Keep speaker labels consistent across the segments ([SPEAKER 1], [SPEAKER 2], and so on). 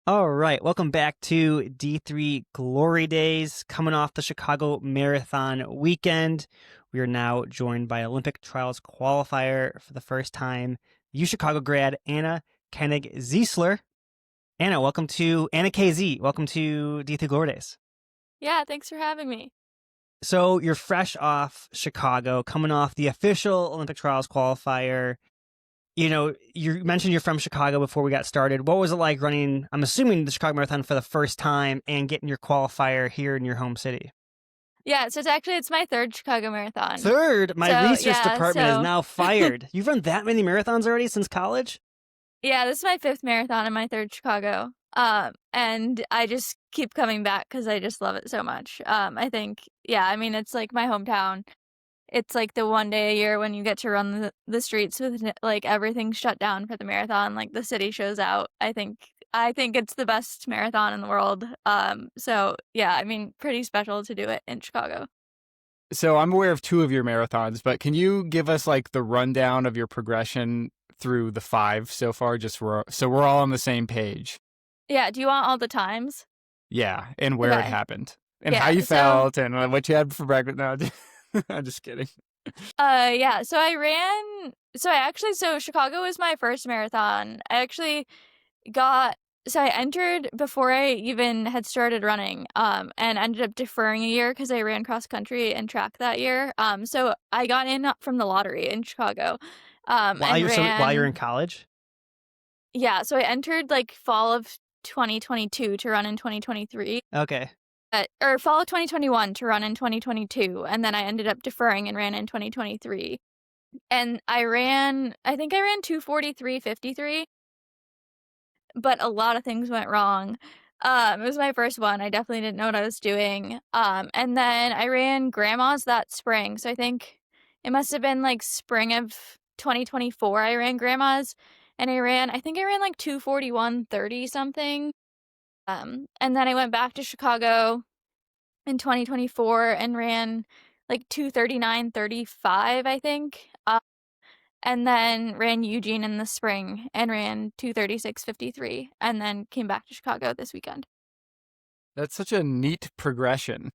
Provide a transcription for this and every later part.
[SPEAKER 1] All right, welcome back to D3 Glory Days, coming off the Chicago Marathon weekend. We are now joined by Olympic trials qualifier for the first time, UChicago grad Anna Kenig-Ziesler. Anna, Anna KZ. Welcome to D3 Glory Days.
[SPEAKER 2] Yeah, thanks for having me.
[SPEAKER 1] So you're fresh off Chicago, coming off the official Olympic trials qualifier. You mentioned you're from Chicago before we got started. What was it like running, I'm assuming, the Chicago Marathon for the first time and getting your qualifier here in your home city?
[SPEAKER 2] Yeah, so it's my third Chicago Marathon.
[SPEAKER 1] Third, my
[SPEAKER 2] So
[SPEAKER 1] research department is now fired. You've run that many marathons already since college?
[SPEAKER 2] yeah, this is my fifth marathon and my third Chicago. And I just keep coming back because I just love it so much. I think, it's like my hometown. It's like the one day a year when you get to run the streets with like everything shut down for the marathon, like the city shows out. I think it's the best marathon in the world. So yeah, pretty special to do it in Chicago.
[SPEAKER 3] So I'm aware of two of your marathons, but can you give us like the rundown of your progression through the five so far, so we're all on the same page?
[SPEAKER 2] Yeah, do you want all the times?
[SPEAKER 3] Yeah, and where it
[SPEAKER 2] Okay.
[SPEAKER 3] happened, and
[SPEAKER 2] Yeah,
[SPEAKER 3] how you
[SPEAKER 2] so-
[SPEAKER 3] felt, and what you had for breakfast. No, I'm just kidding.
[SPEAKER 2] Yeah, so Chicago was my first marathon. I entered before I even had started running, and ended up deferring a year because I ran cross country and track that year. So I got in from the lottery in Chicago.
[SPEAKER 1] While you're in college?
[SPEAKER 2] Yeah, so I entered like fall of 2022 to run in 2023.
[SPEAKER 1] Okay.
[SPEAKER 2] Or fall of 2021 to run in 2022, and then I ended up deferring and ran in 2023. And I think I ran 2:43:53, but a lot of things went wrong. It was my first one. I definitely didn't know what I was doing. And then I ran Grandma's that spring. So I think it must have been like spring of 2024 I ran Grandma's, and I think I ran like 2:41:30 something. And then I went back to Chicago in 2024 and ran like 2:39:35, I think. And then ran Eugene in the spring and ran 2:36:53, and then came back to Chicago this weekend.
[SPEAKER 3] That's such a neat progression.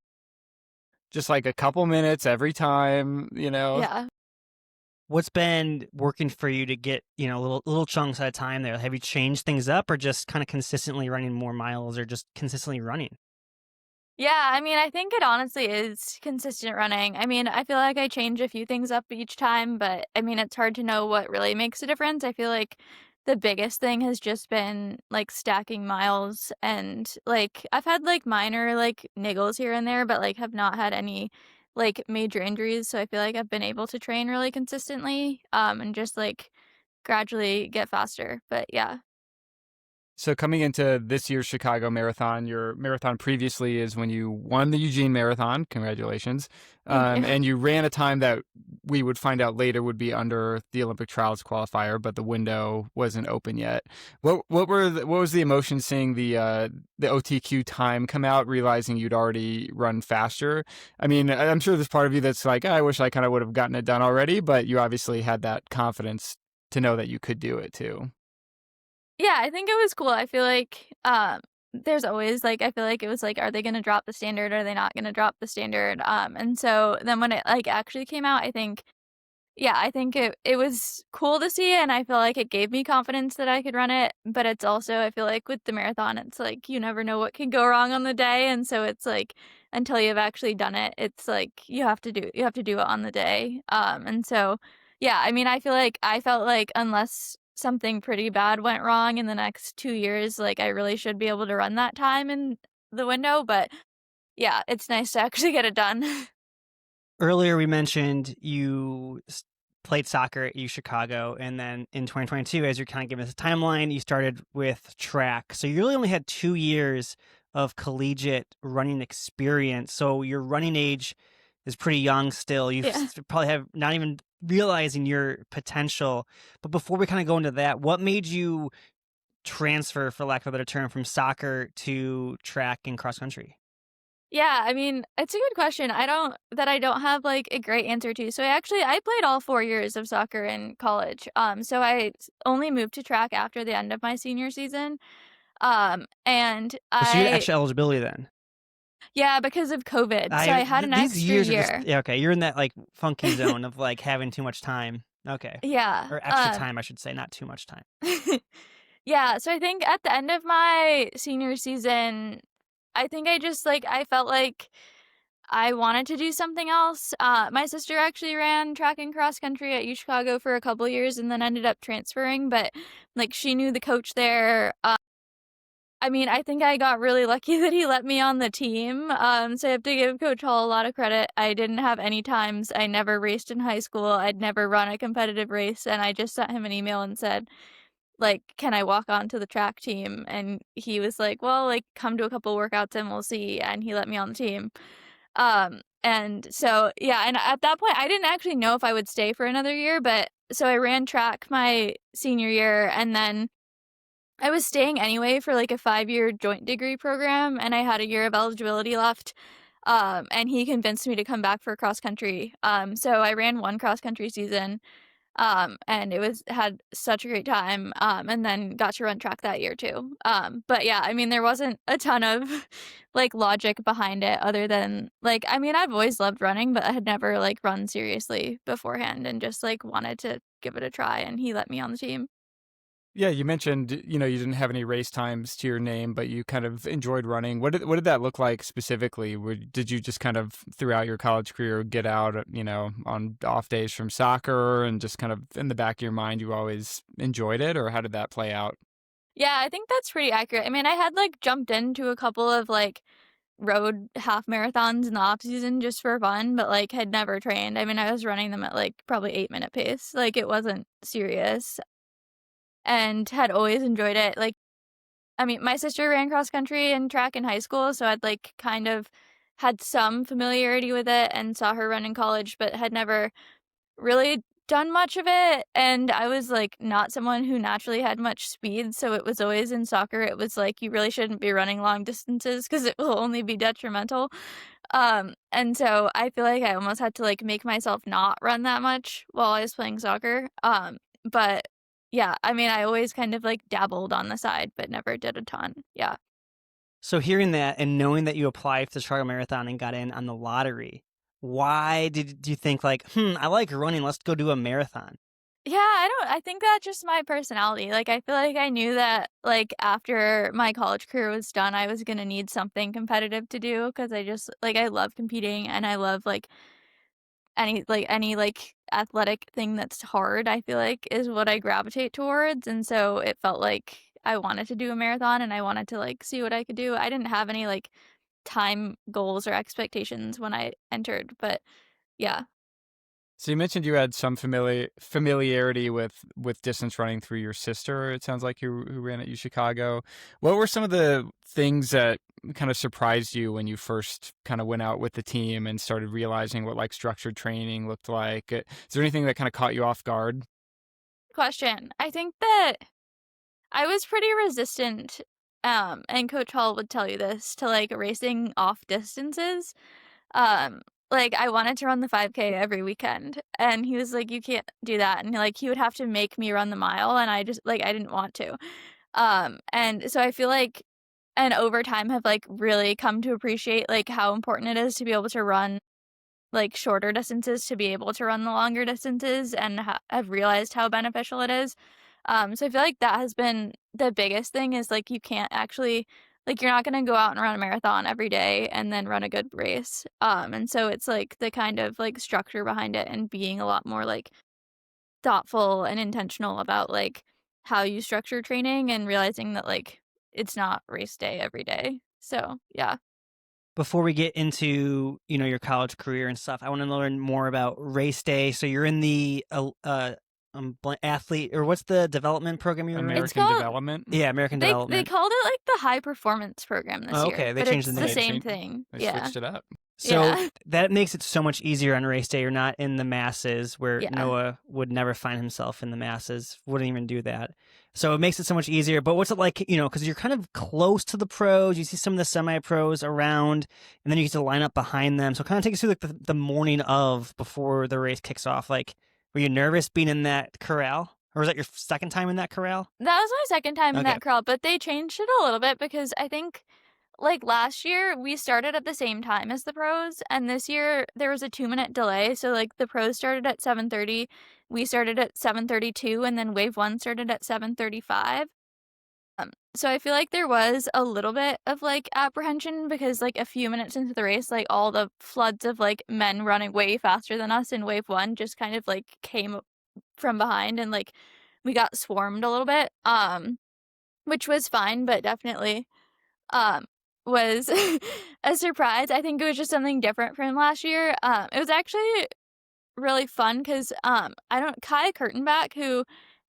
[SPEAKER 3] Just like a couple minutes every time,
[SPEAKER 2] Yeah.
[SPEAKER 1] What's been working for you to get, little chunks at a time there? Have you changed things up or just kind of consistently running more miles or just consistently running?
[SPEAKER 2] Yeah, I think it honestly is consistent running. I feel like I change a few things up each time, but it's hard to know what really makes a difference. I feel like the biggest thing has just been like stacking miles, and like I've had like minor like niggles here and there, but like have not had any like major injuries. So I feel like I've been able to train really consistently, and just like gradually get faster. But yeah.
[SPEAKER 3] So coming into this year's Chicago Marathon, your marathon previously is when you won the Eugene Marathon. Congratulations.
[SPEAKER 2] Thank you.
[SPEAKER 3] And you ran a time that we would find out later would be under the Olympic trials qualifier, but the window wasn't open yet. What was the emotion seeing the OTQ time come out, realizing you'd already run faster? I'm sure there's part of you that's like, I wish I kind of would have gotten it done already, but you obviously had that confidence to know that you could do it too.
[SPEAKER 2] Yeah, I think it was cool. I feel like there's always like I feel like it was like, are they gonna drop the standard? Are they not gonna drop the standard? And so then when it like actually came out, I think it was cool to see, and I feel like it gave me confidence that I could run it. But it's also, I feel like with the marathon, it's like you never know what can go wrong on the day, and so it's like until you've actually done it, it's like you have to do it on the day. And so yeah, I felt like unless something pretty bad went wrong in the next 2 years, like I really should be able to run that time in the window. But yeah, it's nice to actually get it done.
[SPEAKER 1] Earlier, we mentioned you played soccer at UChicago, and then in 2022, as you're kind of giving us a timeline, you started with track. So you really only had 2 years of collegiate running experience. So your running age is pretty young still. You
[SPEAKER 2] Yeah.
[SPEAKER 1] probably have not even realizing your potential. But before we kind of go into that, what made you transfer, for lack of a better term, from soccer to track and cross country?
[SPEAKER 2] Yeah, it's a good question. I don't have like a great answer to. So I played all 4 years of soccer in college. So I only moved to track after the end of my senior season. And
[SPEAKER 1] So you had extra eligibility then.
[SPEAKER 2] yeah, because of COVID. So I had an
[SPEAKER 1] these
[SPEAKER 2] extra
[SPEAKER 1] years
[SPEAKER 2] year.
[SPEAKER 1] are just okay. You're in that like funky zone of like having too much time. Okay.
[SPEAKER 2] Yeah.
[SPEAKER 1] Or extra time, I should say, not too much time.
[SPEAKER 2] Yeah, so I think at the end of my senior season, I think I just like I felt like I wanted to do something else. My sister actually ran track and cross country at UChicago for a couple years and then ended up transferring, but like she knew the coach there. I mean, I think I got really lucky that he let me on the team. So I have to give Coach Hall a lot of credit. I didn't have any times. I never raced in high school. I'd never run a competitive race, and I just sent him an email and said, like, can I walk onto the track team? And he was like, well, like, come to a couple workouts and we'll see. And he let me on the team. And so, yeah, and at that point, I didn't actually know if I would stay for another year, but so I ran track my senior year, and then I was staying anyway for like a 5-year joint degree program, and I had a year of eligibility left. And he convinced me to come back for cross country. So I ran one cross country season, and it had such a great time, and then got to run track that year too. But yeah, I mean, there wasn't a ton of like logic behind it other than like, I mean, I've always loved running, but I had never like run seriously beforehand and just like wanted to give it a try, and he let me on the team.
[SPEAKER 3] Yeah, you mentioned, you didn't have any race times to your name, but you kind of enjoyed running. What did that look like specifically? Did you just kind of throughout your college career get out, on off days from soccer and just kind of in the back of your mind you always enjoyed it, or how did that play out?
[SPEAKER 2] Yeah, I think that's pretty accurate. I mean, I had like jumped into a couple of like road half marathons in the off season just for fun, but like had never trained. I mean, I was running them at like probably 8-minute pace. Like it wasn't serious, and had always enjoyed it. Like, I mean, my sister ran cross country and track in high school, so I'd like kind of had some familiarity with it and saw her run in college, but had never really done much of it. And I was like not someone who naturally had much speed, so it was always in soccer, it was like you really shouldn't be running long distances because it will only be detrimental. And so I feel like I almost had to like make myself not run that much while I was playing soccer. But yeah, I mean, I always kind of like dabbled on the side, but never did a ton. Yeah.
[SPEAKER 1] So hearing that and knowing that you applied for the Chicago Marathon and got in on the lottery, why do you think like, I like running, let's go do a marathon?
[SPEAKER 2] Yeah, I think that's just my personality. Like, I feel like I knew that, like, after my college career was done, I was gonna need something competitive to do because I just, like, I love competing and I love, like, any athletic thing that's hard, I feel like is what I gravitate towards. And so it felt like I wanted to do a marathon and I wanted to, like, see what I could do. I didn't have any, like, time goals or expectations when I entered, but yeah.
[SPEAKER 3] So you mentioned you had some familiarity with distance running through your sister. It sounds like who ran at UChicago. What were some of the things that kind of surprised you when you first kind of went out with the team and started realizing what like structured training looked like? Is there anything that kind of caught you off guard?
[SPEAKER 2] Question. I think that I was pretty resistant, and Coach Hall would tell you this, to like racing off distances. Um, like I wanted to run the 5K every weekend, and he was like, "You can't do that," and like he would have to make me run the mile, and I just like I didn't want to. And so I feel like, and over time have like really come to appreciate like how important it is to be able to run like shorter distances to be able to run the longer distances, and have realized how beneficial it is. So I feel like that has been the biggest thing is like you can't actually like you're not going to go out and run a marathon every day and then run a good race. And so it's like the kind of like structure behind it and being a lot more like thoughtful and intentional about like how you structure training and realizing that like it's not race day every day. So, yeah.
[SPEAKER 1] Before we get into, your college career and stuff, I want to learn more about race day. So you're in the athlete, or what's the development program you were in?
[SPEAKER 3] American Development?
[SPEAKER 1] Yeah, American
[SPEAKER 2] They
[SPEAKER 1] Development.
[SPEAKER 2] called it like the high performance program this
[SPEAKER 1] Oh,
[SPEAKER 2] year.
[SPEAKER 1] okay, they
[SPEAKER 2] but
[SPEAKER 1] changed
[SPEAKER 2] it's
[SPEAKER 1] the
[SPEAKER 2] the
[SPEAKER 1] name.
[SPEAKER 2] same thing.
[SPEAKER 3] They
[SPEAKER 2] Yeah.
[SPEAKER 3] switched it up.
[SPEAKER 1] So
[SPEAKER 2] Yeah.
[SPEAKER 1] that makes it so much easier on race day. You're not in the masses where
[SPEAKER 2] Yeah.
[SPEAKER 1] Noah would never find himself in the masses, wouldn't even do that. So it makes it so much easier. But what's it like, because you're kind of close to the pros. You see some of the semi-pros around, and then you get to line up behind them. So kind of take us through like the morning of before the race kicks off. Like, were you nervous being in that corral? Or was that your second time in that corral?
[SPEAKER 2] That was my second time in
[SPEAKER 1] Okay.
[SPEAKER 2] that corral, but they changed it a little bit because I think like last year we started at the same time as the pros, and this year there was a 2-minute delay. So like the pros started at 7:30, we started at 7:32, and then wave 1 started at 7:35. So I feel like there was a little bit of like apprehension because like a few minutes into the race, like all the floods of like men running way faster than us in wave 1 just kind of like came from behind, and like we got swarmed a little bit, which was fine, but definitely was a surprise. I think it was just something different from last year. It was actually really fun because Kai Kurtenbach, who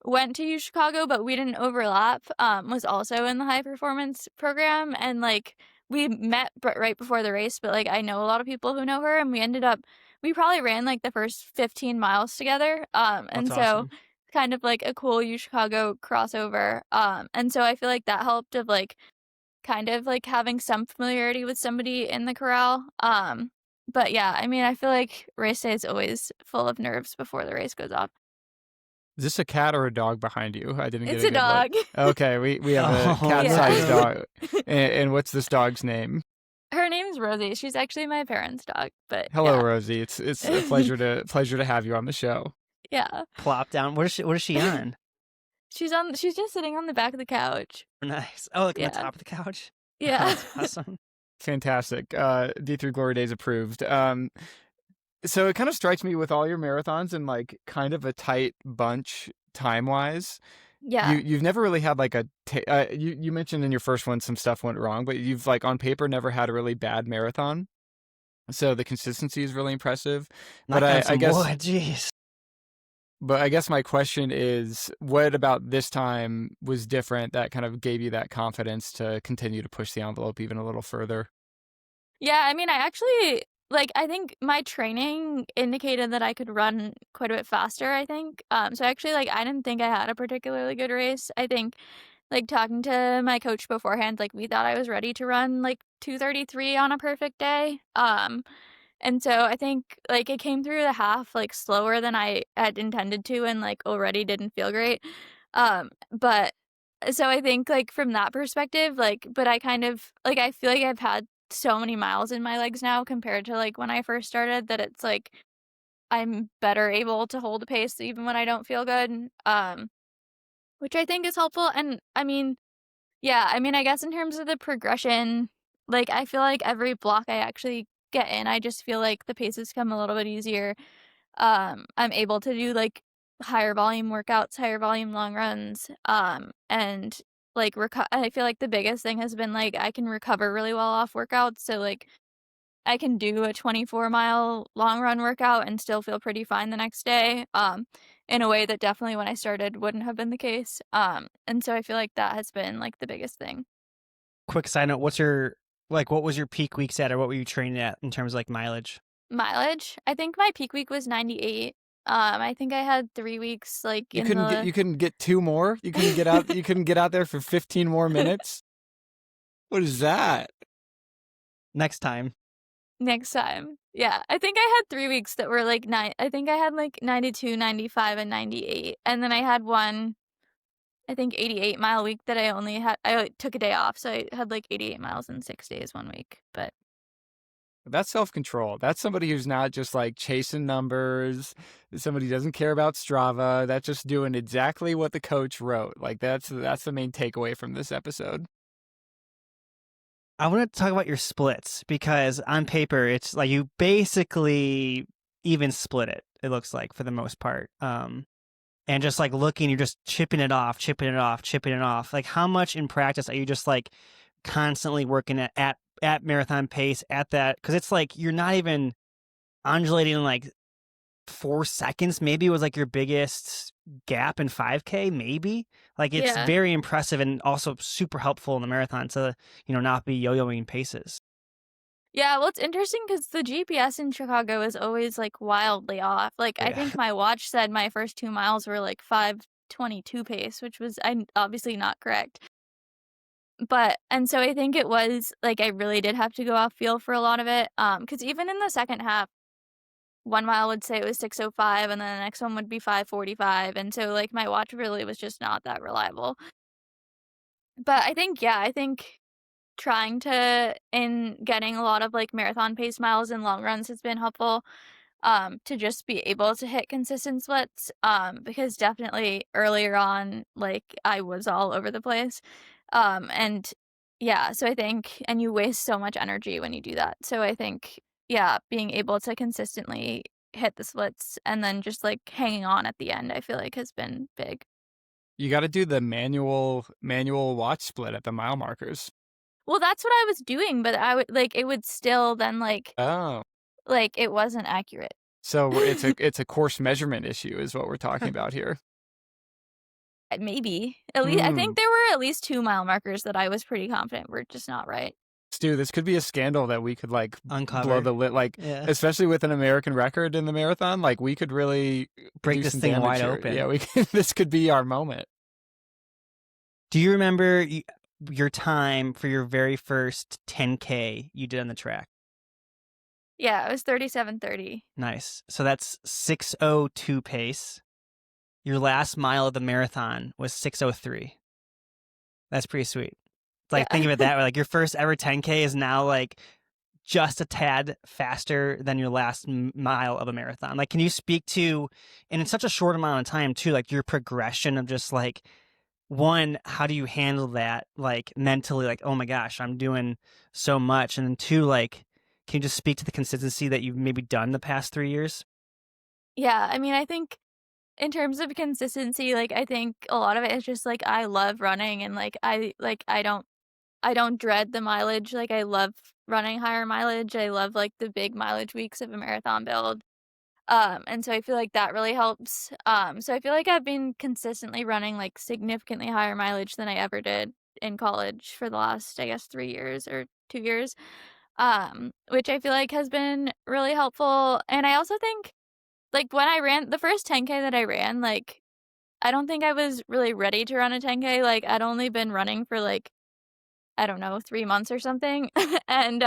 [SPEAKER 2] went to UChicago but we didn't overlap, was also in the high performance program, and like we met right before the race, but like I know a lot of people who know her, and we probably ran like the first 15 miles together, and
[SPEAKER 1] That's
[SPEAKER 2] so
[SPEAKER 1] awesome.
[SPEAKER 2] kind of like a cool UChicago crossover, and so I feel like that helped of like kind of like having some familiarity with somebody in the corral. But yeah, I mean, I feel like race day is always full of nerves before the race goes off.
[SPEAKER 3] Is this a cat or a dog behind you? I didn't get
[SPEAKER 2] It's
[SPEAKER 3] a
[SPEAKER 2] a
[SPEAKER 3] good look.
[SPEAKER 2] dog.
[SPEAKER 3] Okay, we have a
[SPEAKER 1] Oh,
[SPEAKER 3] cat-sized
[SPEAKER 2] yeah.
[SPEAKER 3] dog. And what's this dog's name?
[SPEAKER 2] Her name's Rosie. She's actually my parents' dog, but
[SPEAKER 3] Hello,
[SPEAKER 2] yeah.
[SPEAKER 3] Rosie. It's a pleasure to have you on the show.
[SPEAKER 2] Yeah.
[SPEAKER 1] Plop down. What is she on?
[SPEAKER 2] She's just sitting on the back of the couch.
[SPEAKER 1] Nice. Oh, like on the
[SPEAKER 2] Yeah.
[SPEAKER 1] top of the couch?
[SPEAKER 2] Yeah.
[SPEAKER 1] That's awesome.
[SPEAKER 3] Fantastic. D3 Glory Days approved. So it kind of strikes me with all your marathons and like kind of a tight bunch time-wise.
[SPEAKER 2] Yeah.
[SPEAKER 3] You've never really had like you mentioned in your first one some stuff went wrong, but you've like on paper never had a really bad marathon. So the consistency is really impressive.
[SPEAKER 1] Knock
[SPEAKER 3] But
[SPEAKER 1] on
[SPEAKER 3] I
[SPEAKER 1] some
[SPEAKER 3] guess
[SPEAKER 1] wood, jeez.
[SPEAKER 3] But I guess my question is, what about this time was different that kind of gave you that confidence to continue to push the envelope even a little further?
[SPEAKER 2] Yeah, I mean, I actually I think my training indicated that I could run quite a bit faster, I think. So actually I didn't think I had a particularly good race. I think like talking to my coach beforehand, like we thought I was ready to run like 2:33 on a perfect day. And so I think like it came through the half like slower than I had intended to, and like already didn't feel great. But so I think like from that perspective, like but I kind of like I feel like I've had so many miles in my legs now compared to like when I first started, that it's like I'm better able to hold a pace even when I don't feel good. Which I think is helpful. And I mean, yeah, I mean, I guess in terms of the progression, like I feel like every block I actually get in, I just feel like the paces come a little bit easier. I'm able to do like higher volume workouts, higher volume long runs, and like I feel like the biggest thing has been like I can recover really well off workouts. So like I can do a 24-mile long run workout and still feel pretty fine the next day. In a way that definitely when I started wouldn't have been the case. And so I feel like that has been like the biggest thing.
[SPEAKER 1] Quick side note, what was your peak weeks at, or what were you training at in terms of like mileage?
[SPEAKER 2] Mileage? I think my peak week was 98. I think I had 3 weeks like
[SPEAKER 3] You couldn't get two more? You couldn't get out there for 15 more minutes? What is that?
[SPEAKER 1] Next time.
[SPEAKER 2] Next time. Yeah. I think I had 3 weeks that were like I think I had like 92, 95, and 98. And then I had one, I think 88-mile week that I took a day off. So I had like 88 miles in 6 days one week. But
[SPEAKER 3] That's self-control. That's somebody who's not just like chasing numbers. Somebody who doesn't care about Strava. That's just doing exactly what the coach wrote. Like that's the main takeaway from this episode.
[SPEAKER 1] I want to talk about your splits, because on paper it's like you basically even split it looks like, for the most part. And just like looking, you're just chipping it off. Like how much in practice are you just like constantly working at marathon pace at that? Because it's like you're not even undulating in like 4 seconds. Maybe it was like your biggest gap in 5K, maybe. Like it's
[SPEAKER 2] yeah.
[SPEAKER 1] very impressive and also super helpful in the marathon to, not be yo-yoing paces.
[SPEAKER 2] Yeah, well, it's interesting because the GPS in Chicago is always like wildly off. Like I
[SPEAKER 1] Yeah.
[SPEAKER 2] think my watch said my first 2 miles were like 5:22 pace, which was obviously not correct. And so I think it was like I really did have to go off feel for a lot of it. Because even in the second half, 1 mile would say it was 6:05, and then the next one would be 5:45, and so, like, my watch really was just not that reliable. But I think trying to in getting a lot of, like, marathon pace miles and long runs has been helpful, to just be able to hit consistent splits, because definitely earlier on, like, I was all over the place, and yeah, so I think and you waste so much energy when you do that, so I think, yeah, being able to consistently hit the splits and then just, like, hanging on at the end, I feel like has been big.
[SPEAKER 3] You got to do the manual watch split at the mile markers.
[SPEAKER 2] Well, that's what I was doing, but I would like, it would still then,
[SPEAKER 3] Oh,
[SPEAKER 2] like, it wasn't accurate.
[SPEAKER 3] so it's a course measurement issue, is what we're talking about here.
[SPEAKER 2] Maybe. At least I
[SPEAKER 3] Hmm.
[SPEAKER 2] think there were at least 2 mile markers that I was pretty confident were just not right.
[SPEAKER 3] Stu, this could be a scandal that we could like blow
[SPEAKER 1] Uncover.
[SPEAKER 3] the lid, like
[SPEAKER 1] Yeah.
[SPEAKER 3] especially with an American record in the marathon. Like we could really
[SPEAKER 1] Break
[SPEAKER 3] do
[SPEAKER 1] this
[SPEAKER 3] some
[SPEAKER 1] thing
[SPEAKER 3] damage
[SPEAKER 1] wide
[SPEAKER 3] here.
[SPEAKER 1] open.
[SPEAKER 3] Yeah, we could, this could be our moment.
[SPEAKER 1] Do you remember your time for your very first 10K you did on the track?
[SPEAKER 2] Yeah, it was 37:30.
[SPEAKER 1] Nice. So that's 6:02 pace. Your last mile of the marathon was 6:03. That's pretty sweet. Like, think of it that way. Like, your first ever 10K is now like just a tad faster than your last mile of a marathon. Like, can you speak to, and in such a short amount of time too, like your progression of just like, one, how do you handle that, like mentally, like, oh my gosh, I'm doing so much, and then two, like, can you just speak to the consistency that you've maybe done the past 3 years?
[SPEAKER 2] Yeah, I mean, I think in terms of consistency, like, I think a lot of it is just, like, I love running and, I don't dread the mileage, like, I love running higher mileage, I love, like, the big mileage weeks of a marathon build, and so I feel like that really helps, so I feel like I've been consistently running, like, significantly higher mileage than I ever did in college for the last, I guess, 3 years or 2 years, which I feel like has been really helpful, and I also think, like, when I ran the first 10K that I ran, like, I don't think I was really ready to run a 10K, like, I'd only been running for, like, I don't know, 3 months or something, and,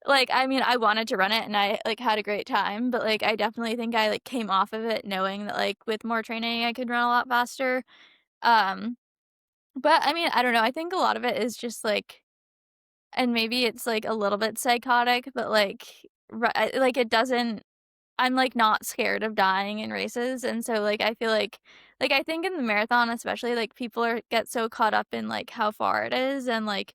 [SPEAKER 2] like, I mean, I wanted to run it and I, like, had a great time, but, like, I definitely think I, like, came off of it knowing that, like, with more training, I could run a lot faster, um, but, I mean, I don't know, I think a lot of it is just, like and maybe it's, like, a little bit psychotic, but, like, like, it doesn't I'm, like, not scared of dying in races, and so, like, I feel like, I think in the marathon especially, like, people get so caught up in, like, how far it is and, like,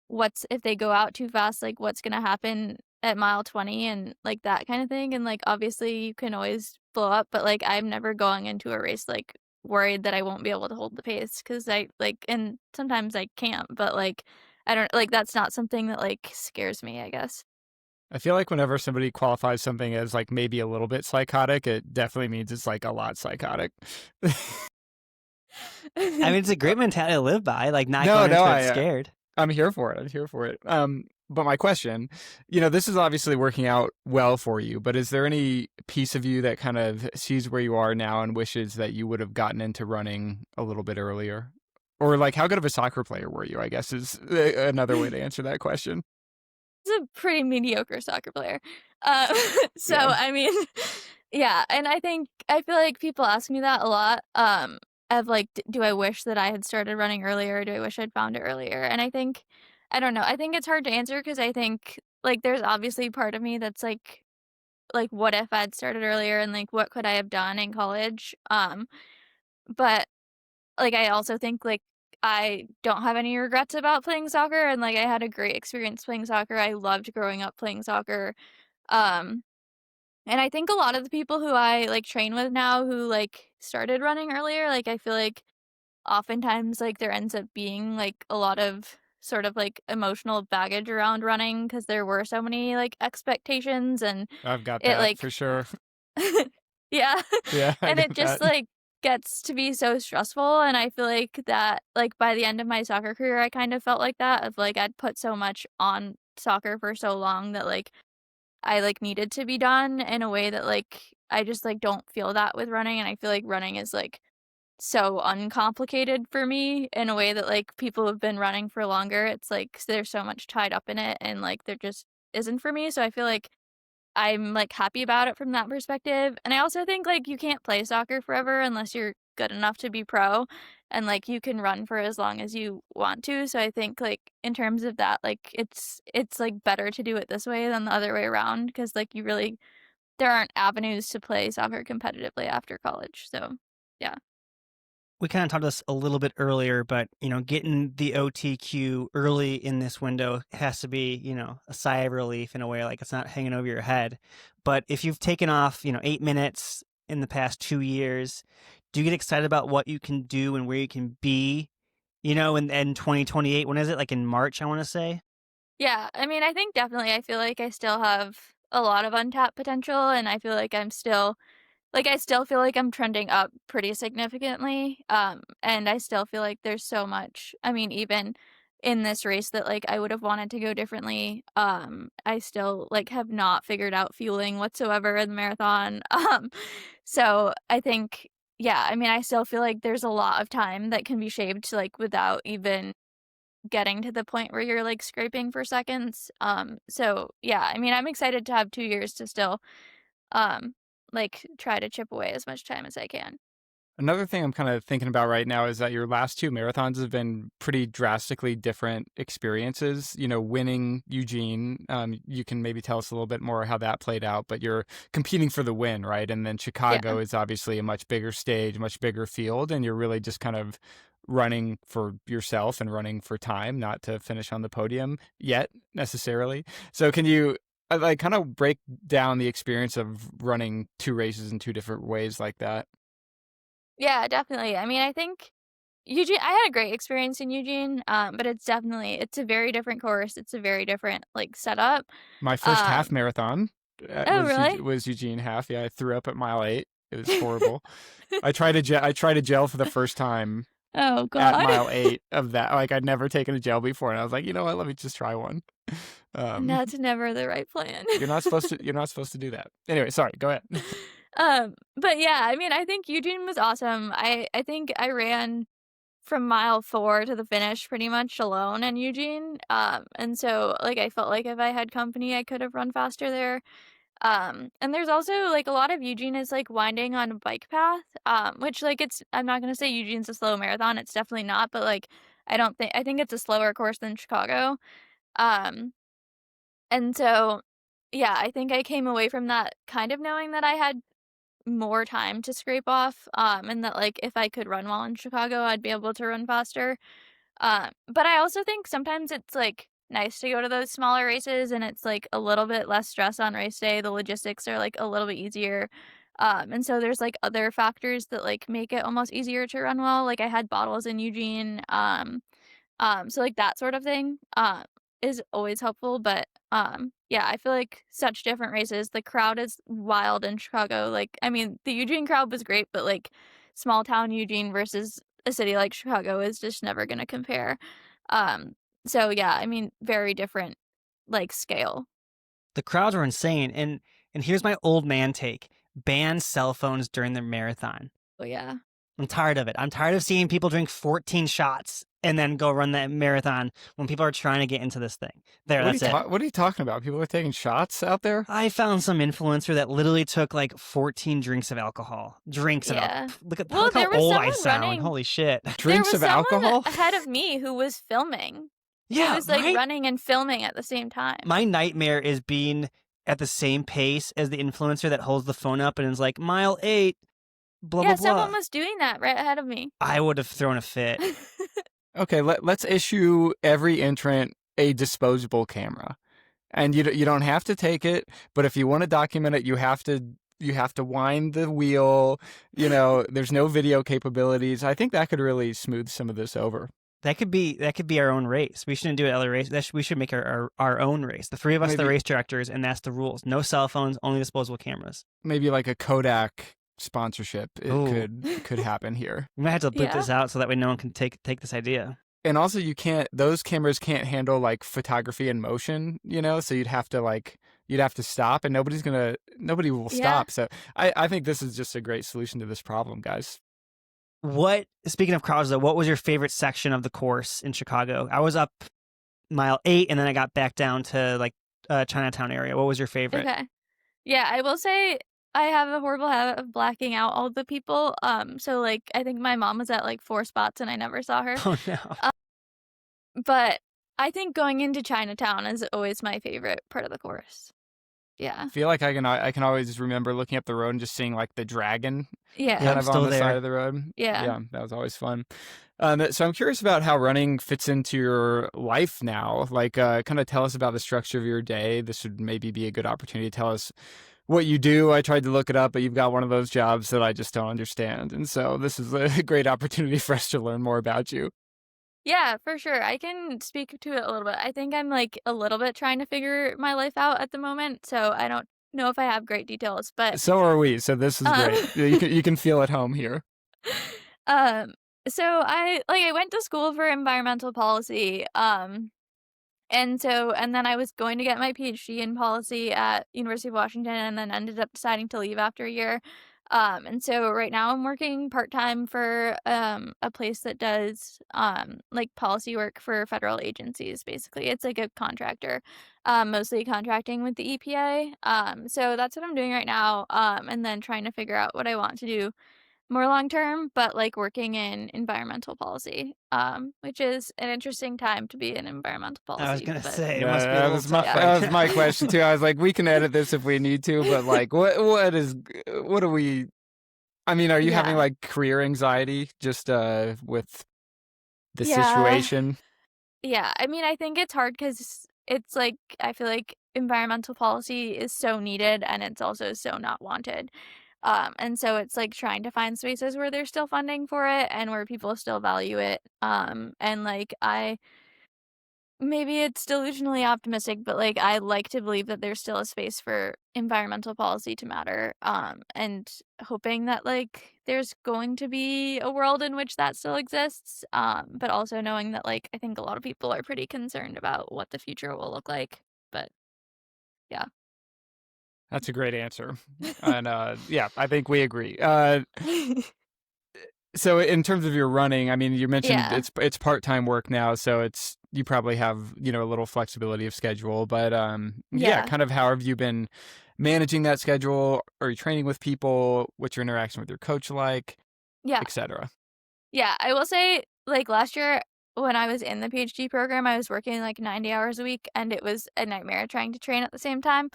[SPEAKER 2] what's if they go out too fast, like, what's gonna happen at mile 20 and, like, that kinda thing, and, like, obviously, you can always blow up, but, like, I'm never going into a race, like, worried that I won't be able to hold the pace because I like and sometimes I can't, but, like, I don't like, that's not something that, like, scares me, I guess.
[SPEAKER 3] I feel like whenever somebody qualifies something as like maybe a little bit psychotic, it definitely means it's like a lot psychotic.
[SPEAKER 1] I mean, it's a great mentality to live by, like not
[SPEAKER 3] No,
[SPEAKER 1] going
[SPEAKER 3] no,
[SPEAKER 1] into it scared.
[SPEAKER 3] I'm here for it. I'm here for it. But my question, you know, this is obviously working out well for you, but is there any piece of you that kind of sees where you are now and wishes that you would have gotten into running a little bit earlier? Or like, how good of a soccer player were you, I guess is another way to answer that question.
[SPEAKER 2] He's a pretty mediocre soccer player. Uh, so,
[SPEAKER 3] Yeah.
[SPEAKER 2] I mean, yeah, and I feel like people ask me that a lot, of, like, d do I wish that I had started running earlier? Do I wish I'd found it earlier? And I don't know, I think it's hard to answer because I think, like, there's obviously part of me that's like, what if I'd started earlier and, like, what could I have done in college? But like, I also think, like, I don't have any regrets about playing soccer, and, like, I had a great experience playing soccer. I loved growing up playing soccer. Um, and I think a lot of the people who I, like, train with now who, like, started running earlier, like, I feel like oftentimes, like, there ends up being, like, a lot of sort of, like, emotional baggage around running because there were so many, like, expectations and
[SPEAKER 3] I've got
[SPEAKER 2] it,
[SPEAKER 3] that
[SPEAKER 2] like
[SPEAKER 3] for sure.
[SPEAKER 2] yeah.
[SPEAKER 3] Yeah, I
[SPEAKER 2] And it
[SPEAKER 3] get
[SPEAKER 2] just,
[SPEAKER 3] that.
[SPEAKER 2] like, gets to be so stressful, and I feel like that like, by the end of my soccer career, I kind of felt like that of, like, I'd put so much on soccer for so long that, like, I, like, needed to be done in a way that, like, I just, like, don't feel that with running, and I feel like running is, like, so uncomplicated for me in a way that, like, people who've been running for longer, it's like there's so much tied up in it, and, like, there just isn't for me, so I feel like I'm like happy about it from that perspective. And I also think like you can't play soccer forever unless you're good enough to be pro, and like you can run for as long as you want to. So I think like in terms of that, like it's like better to do it this way than the other way around, because like there aren't avenues to play soccer competitively after college. So yeah.
[SPEAKER 1] We kind of talked this a little bit earlier, but, getting the OTQ early in this window has to be, a sigh of relief in a way, like it's not hanging over your head. But if you've taken off, 8 minutes in the past 2 years, do you get excited about what you can do and where you can be, in 2028? When is it? Like in March, I want to say?
[SPEAKER 2] Yeah, I mean, I think definitely I feel like I still have a lot of untapped potential, and I feel like I still feel like I'm trending up pretty significantly. And I still feel like there's so much. I mean, even in this race that like I would have wanted to go differently. I still like have not figured out fueling whatsoever in the marathon. So I think, yeah, I mean, I still feel like there's a lot of time that can be shaved like without even getting to the point where you're like scraping for seconds. So yeah, I mean, I'm excited to have 2 years to still um like try to chip away as much time as I can.
[SPEAKER 3] Another thing I'm kind of thinking about right now is that your last two marathons have been pretty drastically different experiences. Winning Eugene, you can maybe tell us a little bit more how that played out, but you're competing for the win, right? And then Chicago
[SPEAKER 2] Yeah.
[SPEAKER 3] is obviously a much bigger stage, much bigger field, and you're really just kind of running for yourself and running for time, not to finish on the podium yet necessarily. So can you like kind of break down the experience of running two races in two different ways like that?
[SPEAKER 2] Yeah, definitely. I mean, I think Eugene I had a great experience in Eugene, but it's a very different course. It's a very different like setup.
[SPEAKER 3] My first half
[SPEAKER 2] Um
[SPEAKER 3] marathon
[SPEAKER 2] oh really?
[SPEAKER 3] Was Eugene half. Yeah, I threw up at mile 8. It was horrible. I tried a gel for the first time
[SPEAKER 2] Oh
[SPEAKER 3] at
[SPEAKER 2] god.
[SPEAKER 3] mile 8 of that. Like I'd never taken a gel before, and I was like, you know what? Let me just try one.
[SPEAKER 2] That's never the right plan.
[SPEAKER 3] You're not supposed to. You're not supposed to do that. Anyway, sorry. Go ahead.
[SPEAKER 2] But yeah, I mean, I think Eugene was awesome. I think I ran from mile 4 to the finish pretty much alone in Eugene. And so like I felt like if I had company, I could have run faster there. And there's also like a lot of Eugene is like winding on a bike path, which like I'm not gonna say Eugene's a slow marathon. It's definitely not, but like I think it's a slower course than Chicago. Um, and so yeah, I think I came away from that kind of knowing that I had more time to scrape off, and that like if I could run well in Chicago, I'd be able to run faster. But I also think sometimes it's like nice to go to those smaller races and it's like a little bit less stress on race day. The logistics are like a little bit easier. And so there's like other factors that like make it almost easier to run well. Like I had bottles in Eugene. So like that sort of thing is always helpful. But yeah, I feel like such different races. The crowd is wild in Chicago. Like I mean, the Eugene crowd was great, but like small town Eugene versus a city like Chicago is just never gonna compare. Um so yeah, I mean very different like scale.
[SPEAKER 1] The crowds were insane. And here's my old man take: ban cell phones during the marathon.
[SPEAKER 2] Oh yeah.
[SPEAKER 1] I'm tired of it. I'm tired of seeing people drink 14 shots and then go run that marathon when people are trying to get into this thing. There, that's it.
[SPEAKER 3] What are you talking about? People are taking shots out there?
[SPEAKER 1] I found some influencer that literally took like 14 drinks of alcohol. Drinks of
[SPEAKER 2] Yeah.
[SPEAKER 1] alcohol. Look
[SPEAKER 2] Well,
[SPEAKER 1] how
[SPEAKER 2] there was
[SPEAKER 1] old I
[SPEAKER 2] someone
[SPEAKER 1] sound.
[SPEAKER 2] running-
[SPEAKER 1] Holy shit.
[SPEAKER 3] Drinks
[SPEAKER 2] there was
[SPEAKER 3] of
[SPEAKER 2] someone
[SPEAKER 3] alcohol?
[SPEAKER 2] ahead of me who was filming.
[SPEAKER 1] Yeah,
[SPEAKER 2] He was like
[SPEAKER 1] right?
[SPEAKER 2] running and filming at the same time.
[SPEAKER 1] My nightmare is being at the same pace as the influencer that holds the phone up and is like, mile 8, blah,
[SPEAKER 2] Yeah,
[SPEAKER 1] blah, blah.
[SPEAKER 2] someone was doing that right ahead of me.
[SPEAKER 1] I would have thrown a fit.
[SPEAKER 3] Okay, let's issue every entrant a disposable camera. And you don't have to take it, but if you want to document it, you have to wind the wheel. There's no video capabilities. I think that could really smooth some of this over.
[SPEAKER 1] That could be our own race. We shouldn't do it other race. We should make our own race. The three of us, the
[SPEAKER 3] Maybe-
[SPEAKER 1] race directors, and that's the rules. No cell phones, only disposable cameras.
[SPEAKER 3] Maybe like a Kodak sponsorship. It
[SPEAKER 1] Ooh.
[SPEAKER 3] could happen here.
[SPEAKER 1] We might have to bleep
[SPEAKER 2] Yeah.
[SPEAKER 1] this out so that way no one can take this idea.
[SPEAKER 3] And also those cameras can't handle like photography in motion, so you'd have to stop, and nobody will
[SPEAKER 2] Yeah.
[SPEAKER 3] stop. So I think this is just a great solution to this problem, guys.
[SPEAKER 1] Speaking of crowds though, what was your favorite section of the course in Chicago? I was up mile 8 and then I got back down to like Chinatown area. What was your favorite?
[SPEAKER 2] Okay. Yeah, I will say I have a horrible habit of blacking out all the people. So like I think my mom was at like 4 spots and I never saw her.
[SPEAKER 1] Oh no.
[SPEAKER 2] But I think going into Chinatown is always my favorite part of the course. Yeah.
[SPEAKER 3] I feel like I can always remember looking up the road and just seeing like the dragon
[SPEAKER 2] Yeah.
[SPEAKER 1] Yeah,
[SPEAKER 3] kind
[SPEAKER 1] I'm
[SPEAKER 3] of on
[SPEAKER 1] still
[SPEAKER 3] the
[SPEAKER 1] there.
[SPEAKER 3] side of the road.
[SPEAKER 2] Yeah.
[SPEAKER 3] Yeah, that was always fun. So I'm curious about how running fits into your life now. Like, kind of tell us about the structure of your day. This would maybe be a good opportunity to tell us what you do. I tried to look it up, but you've got one of those jobs that I just don't understand. And so this is a great opportunity for us to learn more about you.
[SPEAKER 2] Yeah, for sure. I can speak to it a little bit. I think I'm like a little bit trying to figure my life out at the moment, so I don't know if I have great details, but
[SPEAKER 3] So are we. So this is
[SPEAKER 2] um
[SPEAKER 3] great. You can feel at home here.
[SPEAKER 2] um so I went to school for environmental policy. And then I was going to get my PhD in policy at University of Washington and then ended up deciding to leave after a year. And so right now I'm working part-time for a place that does like policy work for federal agencies basically. It's like a contractor, mostly contracting with the EPA. So that's what I'm doing right now. And then trying to figure out what I want to do more long term, but like working in environmental policy, which is an interesting time to be in environmental
[SPEAKER 1] I was
[SPEAKER 2] policy.
[SPEAKER 1] gonna
[SPEAKER 2] But
[SPEAKER 1] say it must be a
[SPEAKER 3] That
[SPEAKER 1] little
[SPEAKER 3] was my
[SPEAKER 1] tough
[SPEAKER 3] that
[SPEAKER 1] right
[SPEAKER 3] was my
[SPEAKER 1] now.
[SPEAKER 3] question too. I was like, we can edit this if we need to, but like, what are we? I mean, are you having
[SPEAKER 2] yeah,
[SPEAKER 3] like career anxiety just with the
[SPEAKER 2] yeah,
[SPEAKER 3] situation?
[SPEAKER 2] yeah. I mean, I think it's hard because it's like I feel like environmental policy is so needed and it's also so not wanted. And so it's like trying to find spaces where there's still funding for it and where people still value it. And like I maybe it's delusionally optimistic, but, like, I like to believe that there's still a space for environmental policy to matter, and hoping that, like, there's going to be a world in which that still exists, but also knowing that, like, I think a lot of people are pretty concerned about what the future will look like, but yeah.
[SPEAKER 3] That's a great answer, and yeah, I think we agree. So in terms of your running, I mean, you mentioned
[SPEAKER 2] Yeah.
[SPEAKER 3] it's part-time work now, so it's you probably have, a little flexibility of schedule, but yeah,
[SPEAKER 2] Yeah.
[SPEAKER 3] kind of how have you been managing that schedule? Are you training with people? What's your interaction with your coach like,
[SPEAKER 2] Yeah.
[SPEAKER 3] etc.?
[SPEAKER 2] Yeah, I will say, like, last year when I was in the PhD program, I was working, like, 90 hours a week, and it was a nightmare trying to train at the same time.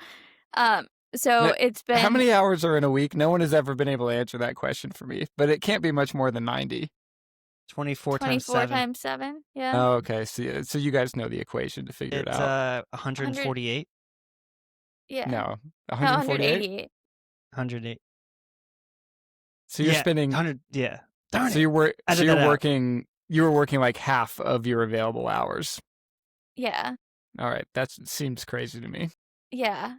[SPEAKER 2] So
[SPEAKER 3] Now,
[SPEAKER 2] it's
[SPEAKER 3] how
[SPEAKER 2] been
[SPEAKER 3] many hours are in a week? No one has ever been able to answer that question for me, but it can't be much more than 90.
[SPEAKER 1] 24 times
[SPEAKER 2] 24
[SPEAKER 1] 7.
[SPEAKER 2] times 7, yeah.
[SPEAKER 3] Oh, okay. So you guys know the equation to figure it
[SPEAKER 1] It's
[SPEAKER 3] out.
[SPEAKER 2] 100
[SPEAKER 1] 148.
[SPEAKER 2] yeah.
[SPEAKER 3] No,
[SPEAKER 2] No,
[SPEAKER 3] 148.
[SPEAKER 2] 188.
[SPEAKER 1] 108.
[SPEAKER 3] So you're
[SPEAKER 1] Yeah,
[SPEAKER 3] spending.
[SPEAKER 1] 100. Yeah. Darn
[SPEAKER 3] So
[SPEAKER 1] it. I
[SPEAKER 3] So
[SPEAKER 1] did that
[SPEAKER 3] you're
[SPEAKER 1] out.
[SPEAKER 3] working. You were working like half of your available hours.
[SPEAKER 2] Yeah.
[SPEAKER 3] All right, that seems crazy to me.
[SPEAKER 2] Yeah.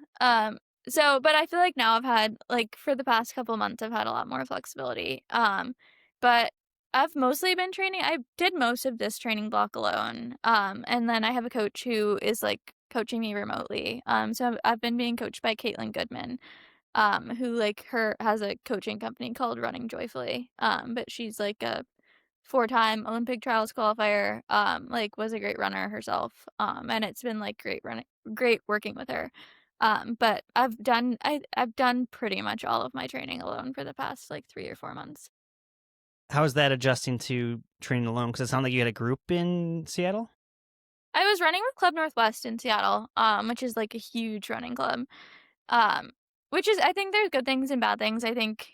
[SPEAKER 2] So but I feel like now I've had like for the past couple months I've had a lot more flexibility. But I've mostly been training. I did most of this training block alone. And then I have a coach who is like coaching me remotely. So I've been being coached by Caitlin Goodman, who like her has a coaching company called Running Joyfully. But she's like a 4-time Olympic trials qualifier, like was a great runner herself. And it's been like great working with her. But I've done pretty much all of my training alone for the past like 3 or 4 months.
[SPEAKER 1] How is that adjusting to training alone? Because it sounded like you had a group in Seattle.
[SPEAKER 2] I was running with Club Northwest in Seattle, which is like a huge running club. Um, which is I think there's good things and bad things. I think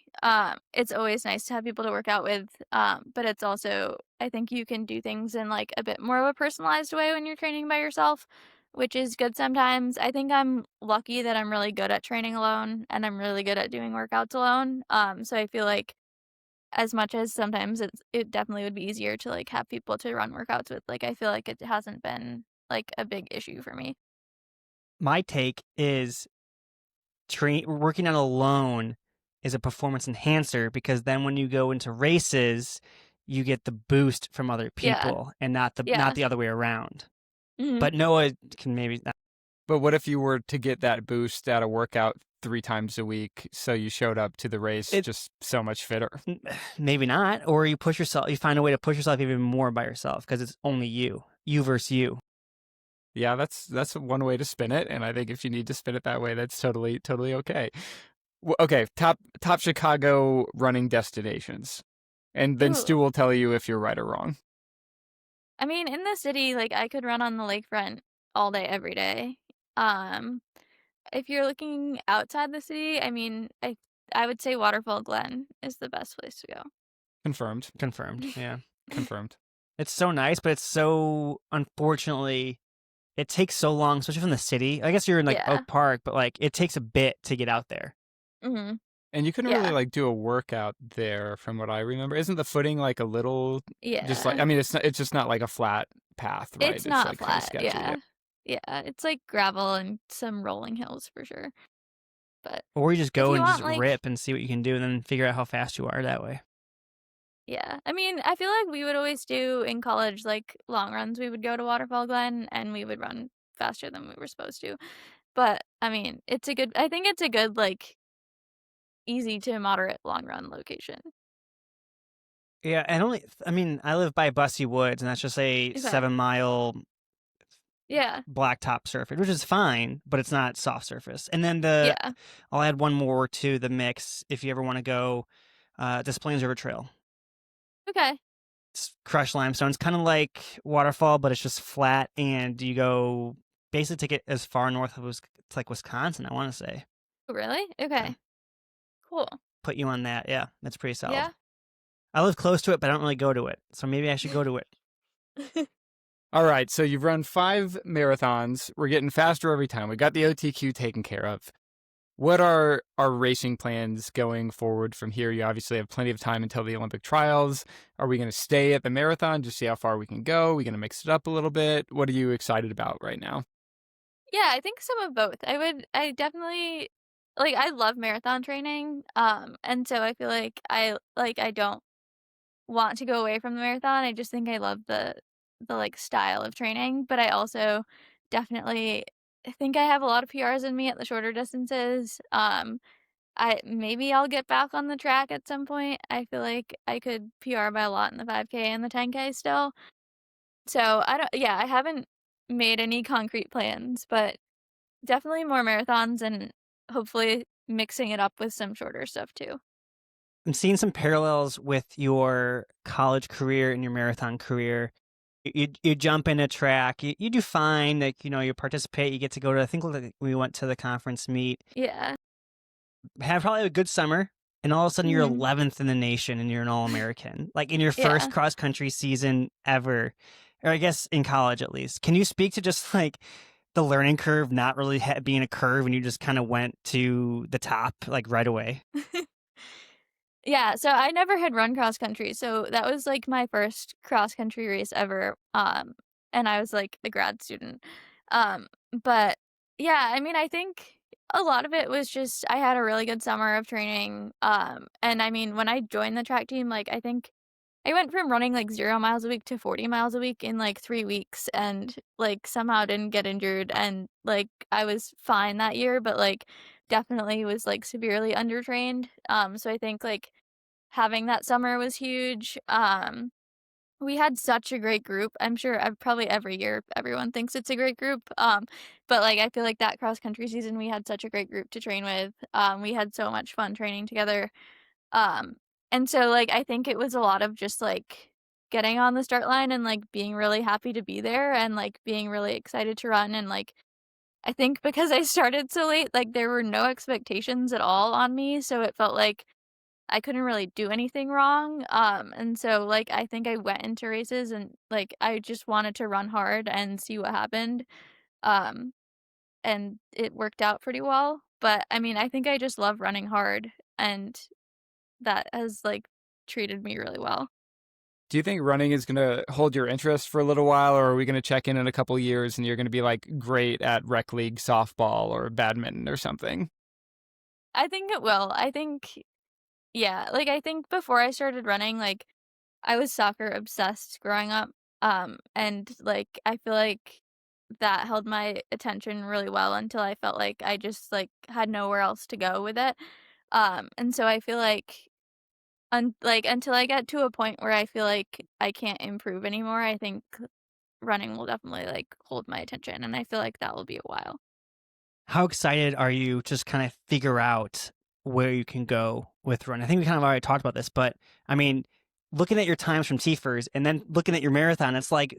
[SPEAKER 2] it's always nice to have people to work out with. But it's also I think you can do things in like a bit more of a personalized way when you're training by yourself, which is good sometimes. I think I'm lucky that I'm really good at training alone and I'm really good at doing workouts alone. So I feel like as much as sometimes it definitely would be easier to like have people to run workouts with, like I feel like it hasn't been like a big issue for me.
[SPEAKER 1] My take is working out alone is a performance enhancer because then when you go into races, you get the boost from other
[SPEAKER 2] Yeah.
[SPEAKER 1] people and not
[SPEAKER 2] Yeah.
[SPEAKER 1] the other way around.
[SPEAKER 2] Mhm.
[SPEAKER 1] But Noah can maybe
[SPEAKER 3] But what if you were to get that boost at a workout 3 times a week, so you showed up to the race
[SPEAKER 1] It-
[SPEAKER 3] just so much fitter?
[SPEAKER 1] maybe not, or you push yourself. You find a way to push yourself even more by yourself because it's only you versus you.
[SPEAKER 3] Yeah, that's one way to spin it, and I think if you need to spin it that way, that's totally okay. Okay, top Chicago running destinations, and then Stu
[SPEAKER 2] Ooh.
[SPEAKER 3] will tell you if you're right or wrong.
[SPEAKER 2] I mean, in the city, like, I could run on the lakefront all day, every day. Um, if you're looking outside the city, I mean, I would say Waterfall Glen is the best place to go.
[SPEAKER 3] Confirmed.
[SPEAKER 1] Confirmed. Yeah.
[SPEAKER 3] Confirmed.
[SPEAKER 1] It's so nice, but it's so unfortunately it takes so long, especially from the city. I guess you're in like
[SPEAKER 2] Yeah.
[SPEAKER 1] Oak Park, but like it takes a bit to get out there.
[SPEAKER 2] Mhm.
[SPEAKER 3] And you couldn't really
[SPEAKER 2] Yeah.
[SPEAKER 3] like do a workout there, from what I remember. Isn't the footing like a little, just like,
[SPEAKER 2] Yeah.
[SPEAKER 3] I mean, it's just not like a flat path, right?
[SPEAKER 2] It's
[SPEAKER 3] It's
[SPEAKER 2] not
[SPEAKER 3] like kind of
[SPEAKER 2] flat,
[SPEAKER 3] sketchy. Yeah.
[SPEAKER 2] yeah. Yeah, it's like gravel and some rolling hills for sure. But
[SPEAKER 1] Or you just
[SPEAKER 2] if
[SPEAKER 1] go
[SPEAKER 2] you
[SPEAKER 1] and just
[SPEAKER 2] want, like,
[SPEAKER 1] rip and see what you can do and then figure out how fast you are that way.
[SPEAKER 2] yeah. I mean, I feel like we would always do in college, like, long runs. We would go to Waterfall Glen, and we would run faster than we were supposed to. But, I mean, I think it's a good, like, easy to moderate long run location.
[SPEAKER 1] Yeah, and I mean, I live by Bussy Woods, and that's just a
[SPEAKER 2] Okay.
[SPEAKER 1] 7 mile
[SPEAKER 2] Yeah.
[SPEAKER 1] blacktop surface, which is fine, but it's not soft surface. And then
[SPEAKER 2] Yeah.
[SPEAKER 1] I'll add one more to the mix if you ever want to go. Des Plaines River Trail.
[SPEAKER 2] Okay.
[SPEAKER 1] It's crushed limestone. It's kind of like waterfall, but it's just flat, and you go basically take it as far north of it's like Wisconsin, I want to say.
[SPEAKER 2] Really?
[SPEAKER 1] Okay,
[SPEAKER 2] Okay. Cool.
[SPEAKER 1] put you on that. Yeah, that's pretty solid.
[SPEAKER 2] Yeah.
[SPEAKER 1] I live close to it, but I don't really go to it, so maybe I should go to it.
[SPEAKER 3] All right, so you've run 5 marathons. We're getting faster every time. We got the OTQ taken care of. What are our racing plans going forward from here? You obviously have plenty of time until the Olympic trials. Are we going to stay at the marathon, just see how far we can go? Are we going to mix it up a little bit? What are you excited about right now?
[SPEAKER 2] Yeah, I think some of both. I definitely like, I love marathon training, and so I feel like I don't want to go away from the marathon. I just think I love the, like, style of training, but I also definitely think I have a lot of PRs in me at the shorter distances. Maybe I'll get back on the track at some point. I feel like I could PR by a lot in the 5K and the 10K still. So, I haven't made any concrete plans, but definitely more marathons and hopefully mixing it up with some shorter stuff too.
[SPEAKER 1] I'm seeing some parallels with your college career and your marathon career. You jump in a track, you do fine, like you participate, you get to go to. I think like, we went to the conference meet,
[SPEAKER 2] Yeah.
[SPEAKER 1] have probably a good summer, and all of a sudden you're
[SPEAKER 2] Mhm.
[SPEAKER 1] 11th in the nation and you're an All American, like in your first
[SPEAKER 2] Yeah.
[SPEAKER 1] cross country season ever, or I guess in college at least. Can you speak to just like the learning curve not really being a curve and you just kind of went to the top like right away?
[SPEAKER 2] Yeah, so I never had run cross country, so that was, like, my first cross country race ever, and I was, like, a grad student. Um, but, yeah, I mean, I think a lot of it was just I had a really good summer of training, and I mean, when I joined the track team, like, I think I went from running, like, 0 miles a week to 40 miles a week in, like, 3 weeks and, like, somehow didn't get injured, and, like, I was fine that year, but, like, definitely was, like, severely undertrained, so I think, like, having that summer was huge. We had such a great group. I'm sure probably every year everyone thinks it's a great group. But like I feel like that cross country season we had such a great group to train with. We had so much fun training together. Um, and so like I think it was a lot of just like getting on the start line and like being really happy to be there and like being really excited to run and like I think because I started so late, like there were no expectations at all on me, so it felt like I couldn't really do anything wrong, and so, like, I think I went into races and, like, I just wanted to run hard and see what happened, um, and it worked out pretty well, but, I mean, I think I just love running hard, and that has, like, treated me really well.
[SPEAKER 3] Do you think running is going to hold your interest for a little while, or are we going to check in a couple years and you're going to be like great at rec league softball or badminton or something?
[SPEAKER 2] I think it will. I think yeah, like, I think before I started running, like, I was soccer obsessed growing up, and, like, I feel like that held my attention really well until I felt like I just, like, had nowhere else to go with it, and so I feel like until I get to a point where I feel like I can't improve anymore, I think running will definitely like hold my attention, and I feel like that will be a while.
[SPEAKER 1] How excited are you to just kind of figure out where you can go with run? I think we kind of already talked about this, but I mean, looking at your times from TFRS and then looking at your marathon, it's like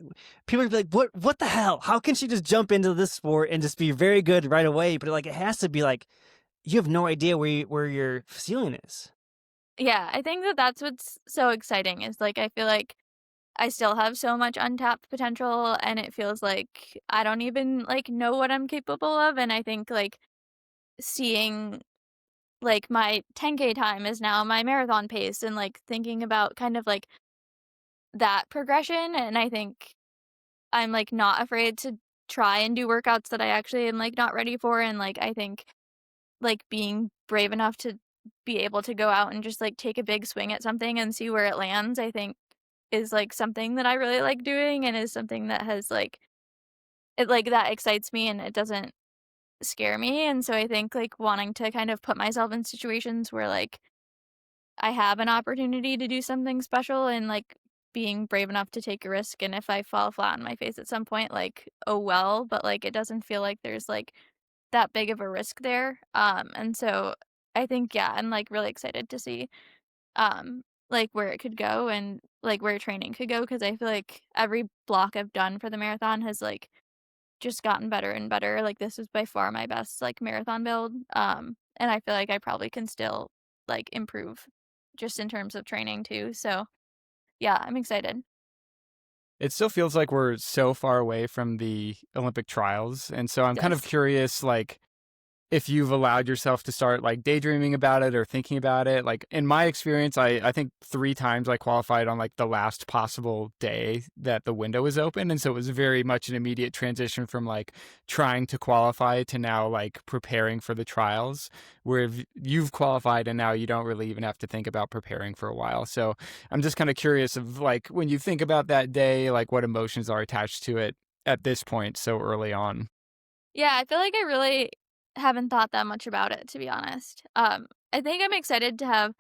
[SPEAKER 1] people are like, what the hell? How can she just jump into this sport and just be very good right away? But like, it has to be like, you have no idea where your ceiling is.
[SPEAKER 2] Yeah, I think that that's what's so exciting is like I feel like I still have so much untapped potential, and it feels like I don't even like know what I'm capable of. And I think like seeing like my 10K time is now my marathon pace, and like thinking about kind of like that progression. And I think I'm like not afraid to try and do workouts that I actually am like not ready for. And like I think like being brave enough to be able to go out and just like take a big swing at something and see where it lands, I think is like something that I really like doing, and is something that has like it like that excites me, and it doesn't scare me. And so I think like wanting to kind of put myself in situations where like I have an opportunity to do something special, and like being brave enough to take a risk, and if I fall flat on my face at some point, like oh well, but like it doesn't feel like there's like that big of a risk there. And so I think yeah, I'm like really excited to see like where it could go, and like where training could go, because I feel like every block I've done for the marathon has like just gotten better and better. Like this was by far my best like marathon build. And I feel like I probably can still like improve just in terms of training too. So yeah, I'm excited.
[SPEAKER 3] It still feels like we're so far away from the Olympic trials, and so I'm kind of
[SPEAKER 2] Yes.
[SPEAKER 3] curious, like, if you've allowed yourself to start like daydreaming about it or thinking about it. Like in my experience, I think 3 times I qualified on like the last possible day that the window was open. And so it was very much an immediate transition from like trying to qualify to now like preparing for the trials, where you've qualified and now you don't really even have to think about preparing for a while. So I'm just kind of curious of like when you think about that day, like what emotions are attached to it at this point so early on.
[SPEAKER 2] Yeah, I feel like I really haven't thought that much about it, to be honest. I think I'm excited to have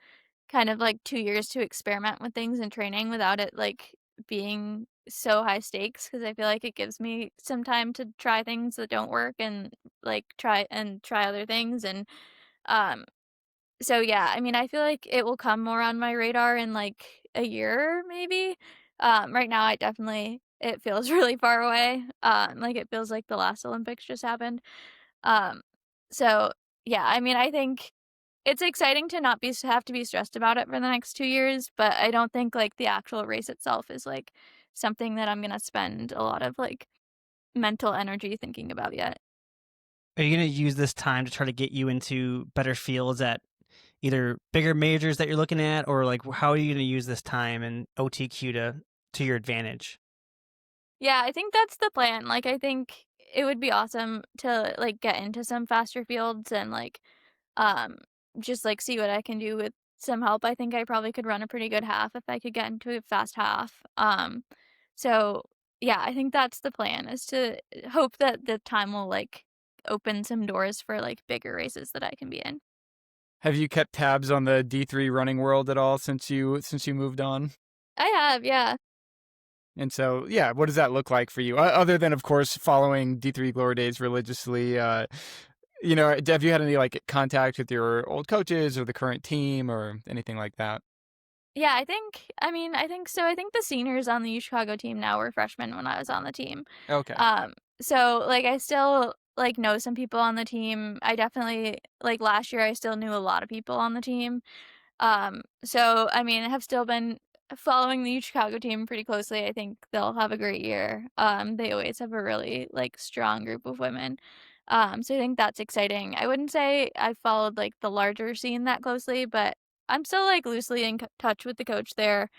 [SPEAKER 2] kind of like 2 years to experiment with things and training without it like being so high stakes, because I feel like it gives me some time to try things that don't work, and like try other things. And um so yeah, I mean I feel like it will come more on my radar in like a year maybe. Right now I definitely it feels really far away. Like it feels like the last Olympics just happened. Um so yeah, I mean I think it's exciting to not be have to be stressed about it for the next 2 years, but I don't think, like, the actual race itself is, like, something that I'm gonna spend a lot of, like, mental energy thinking about yet.
[SPEAKER 1] Are you going to use this time to try to get you into better fields at either bigger majors that you're looking at, or like how are you going to use this time and OTQ to your advantage?
[SPEAKER 2] Yeah, I think that's the plan. Like, I think it would be awesome to, like, get into some faster fields and, like, um, just, like, see what I can do with some help. I think I probably could run a pretty good half if I could get into a fast half. So, yeah, I think that's the plan, is to hope that the time will, like, open some doors for, like, bigger races that I can be in.
[SPEAKER 3] Have you kept tabs on the D3 running world at all since you moved on?
[SPEAKER 2] I have, yeah.
[SPEAKER 3] And so, yeah, what does that look like for you? Other than, of course, following D3 Glory Days religiously, have you had any like contact with your old coaches or the current team or anything like that?
[SPEAKER 2] Yeah, I think so. I think the seniors on the UChicago team now were freshmen when I was on the team.
[SPEAKER 3] Okay.
[SPEAKER 2] So, like, I still, like, know some people on the team. I definitely like, last year, I still knew a lot of people on the team. So, I mean, I have still been following the Chicago team pretty closely. I think they'll have a great year. They always have a really, like, strong group of women. So I think that's exciting. I wouldn't say I followed, like, the larger scene that closely, but I'm still, like, loosely in touch with the coach there.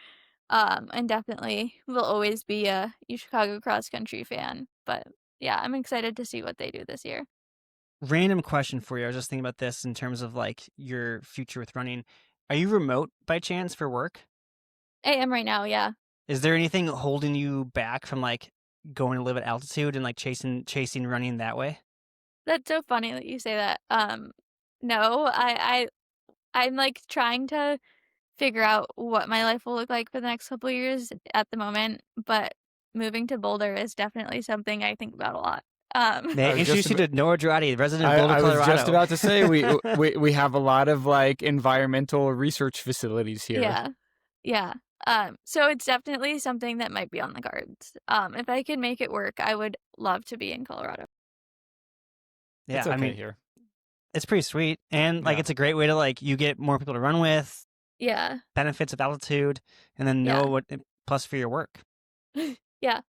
[SPEAKER 2] And definitely will always be a Chicago cross country fan. But yeah, I'm excited to see what they do this year.
[SPEAKER 1] Random question for you. I was just thinking about this in terms of like your future with running. Are you remote by chance for work?
[SPEAKER 2] I am right now, yeah.
[SPEAKER 1] Is there anything holding you back from like going to live at altitude and like chasing running that way?
[SPEAKER 2] That's so funny that you say that. No, I'm like trying to figure out what my life will look like for the next couple of years at the moment, but moving to Boulder is definitely something I think about a lot.
[SPEAKER 1] May I
[SPEAKER 3] was
[SPEAKER 1] introduce
[SPEAKER 3] just
[SPEAKER 1] you to Noah Girardi, resident of Boulder,
[SPEAKER 3] I was
[SPEAKER 1] Colorado.
[SPEAKER 3] just about to say we have a lot of like environmental research facilities here.
[SPEAKER 2] Yeah. Yeah. So it's definitely something that might be on the cards. If I could make it work, I would love to be in Colorado.
[SPEAKER 1] Yeah,
[SPEAKER 3] It's okay
[SPEAKER 1] I mean,
[SPEAKER 3] here.
[SPEAKER 1] it's pretty sweet. And like
[SPEAKER 3] Yeah.
[SPEAKER 1] it's a great way to like you get more people to run with,
[SPEAKER 2] Yeah.
[SPEAKER 1] benefits of altitude, and then
[SPEAKER 2] Yeah.
[SPEAKER 1] know what plus for your work.
[SPEAKER 2] Yeah.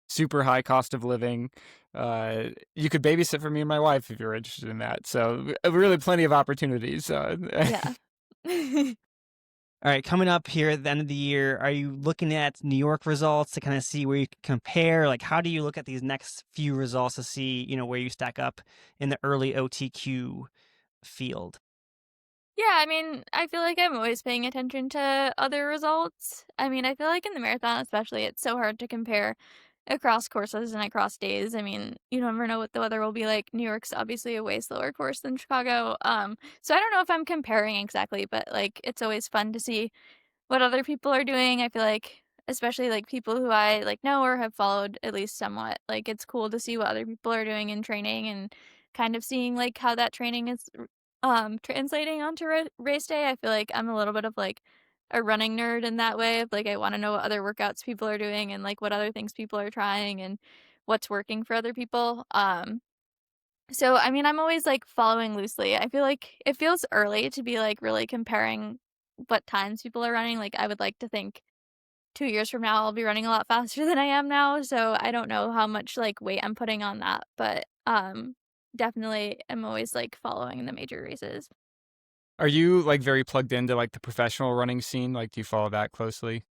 [SPEAKER 3] Super high cost of living. You could babysit for me and my wife if you're interested in that. So really plenty of opportunities.
[SPEAKER 2] Yeah.
[SPEAKER 1] All right, coming up here at the end of the year, are you looking at New York results to kind of see where you can compare? Like, how do you look at these next few results to see, where you stack up in the early OTQ field?
[SPEAKER 2] Yeah, I mean, I feel like I'm always paying attention to other results. I mean, I feel like in the marathon especially, it's so hard to compare across courses and across days. I mean, you never know what the weather will be like. New York's obviously a way slower course than Chicago. So I don't know if I'm comparing exactly, but like it's always fun to see what other people are doing. I feel like especially like people who I like know or have followed at least somewhat. Like it's cool to see what other people are doing in training and kind of seeing like how that training is translating onto race day. I feel like I'm a little bit of like a running nerd in that way of like I want to know what other workouts people are doing and like what other things people are trying and what's working for other people. So I mean I'm always like following loosely. I feel like it feels early to be like really comparing what times people are running. Like I would like to think 2 years from now I'll be running a lot faster than I am now. So I don't know how much like weight I'm putting on that, but definitely I'm always like following the major races.
[SPEAKER 3] Are you like very plugged into like the professional running scene? Like, do you follow that closely?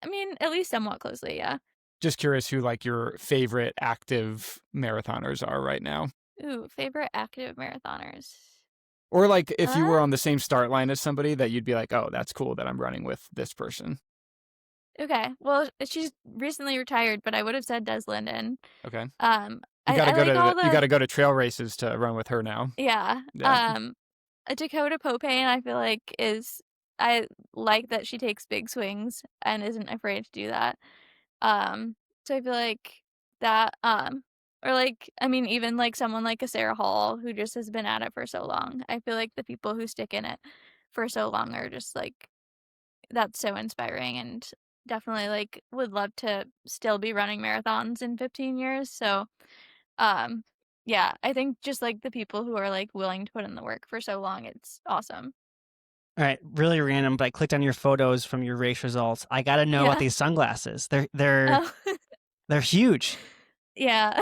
[SPEAKER 2] I mean, at least somewhat closely, yeah.
[SPEAKER 3] Just curious who like your favorite active marathoners are right now.
[SPEAKER 2] Ooh, favorite active marathoners.
[SPEAKER 3] Or like if you
[SPEAKER 2] Uh,
[SPEAKER 3] were on the same start line as somebody that you'd be like, oh, that's cool that I'm running with this person.
[SPEAKER 2] okay. Well, she's recently retired, but I would have said Des Linden.
[SPEAKER 3] Okay.
[SPEAKER 2] I like all
[SPEAKER 3] You got
[SPEAKER 2] the
[SPEAKER 3] to go to trail races to run with her now.
[SPEAKER 2] yeah.
[SPEAKER 3] Yeah.
[SPEAKER 2] A Dakota Popane I feel like is I like that she takes big swings and isn't afraid to do that. So I feel like that or like I mean even like someone like a Sarah Hall who just has been at it for so long. I feel like the people who stick in it for so long are just like that's so inspiring and definitely like would love to still be running marathons in 15 years. So um yeah, I think just like the people who are like willing to put in the work for so long, it's awesome.
[SPEAKER 1] All right, really random, but I clicked on your photos from your race results. I got to know about
[SPEAKER 2] Yeah.
[SPEAKER 1] these sunglasses. They're
[SPEAKER 2] Oh,
[SPEAKER 1] they're huge.
[SPEAKER 2] yeah.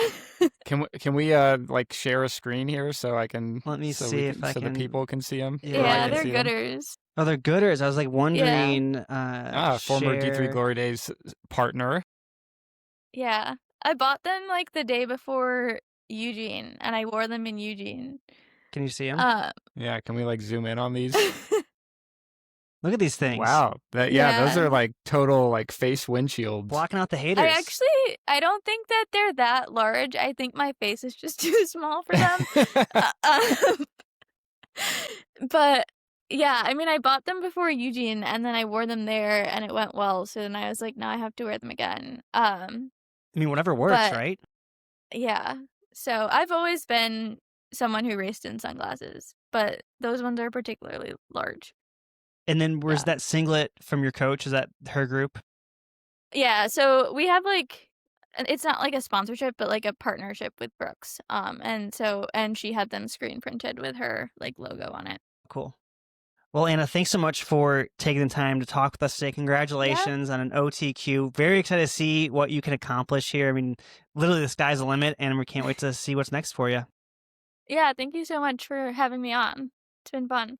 [SPEAKER 3] Can we like share a screen here so I can
[SPEAKER 1] Let me see if I
[SPEAKER 3] so the
[SPEAKER 1] can.
[SPEAKER 3] people can see them?
[SPEAKER 1] Yeah,
[SPEAKER 3] Or I
[SPEAKER 2] Yeah,
[SPEAKER 3] can
[SPEAKER 2] they're
[SPEAKER 3] see them?
[SPEAKER 2] gooders.
[SPEAKER 1] Oh, they're gooders. I was like wondering.
[SPEAKER 3] Former D3
[SPEAKER 1] share.
[SPEAKER 3] Glory Days partner.
[SPEAKER 2] Yeah. I bought them like the day before Eugene and I wore them in Eugene.
[SPEAKER 1] Can you see them?
[SPEAKER 3] Yeah, can we like zoom in on these?
[SPEAKER 1] Look at these things.
[SPEAKER 3] Wow. Those
[SPEAKER 2] Yeah.
[SPEAKER 3] are like total like face windshields.
[SPEAKER 1] Blocking out the haters.
[SPEAKER 2] I don't think that they're that large. I think my face is just too small for them. But yeah, I mean, I bought them before Eugene and then I wore them there and it went well. So then I was like, now I have to wear them again.
[SPEAKER 1] I mean, whatever works,
[SPEAKER 2] but-
[SPEAKER 1] right?
[SPEAKER 2] Yeah. So I've always been someone who raced in sunglasses, but those ones are particularly large.
[SPEAKER 1] And then where's
[SPEAKER 2] Yeah.
[SPEAKER 1] that singlet from your coach? Is that her group?
[SPEAKER 2] Yeah, so we have like it's not like a sponsorship, but like a partnership with Brooks. And she had them screen printed with her like logo on it.
[SPEAKER 1] Cool. Well, Anna, thanks so much for taking the time to talk with us today. Congratulations on an OTQ. Very excited to see what you can accomplish here. I mean, literally the sky's the limit, and we can't wait to see what's next for you.
[SPEAKER 2] Yeah, thank you so much for having me on. It's been fun.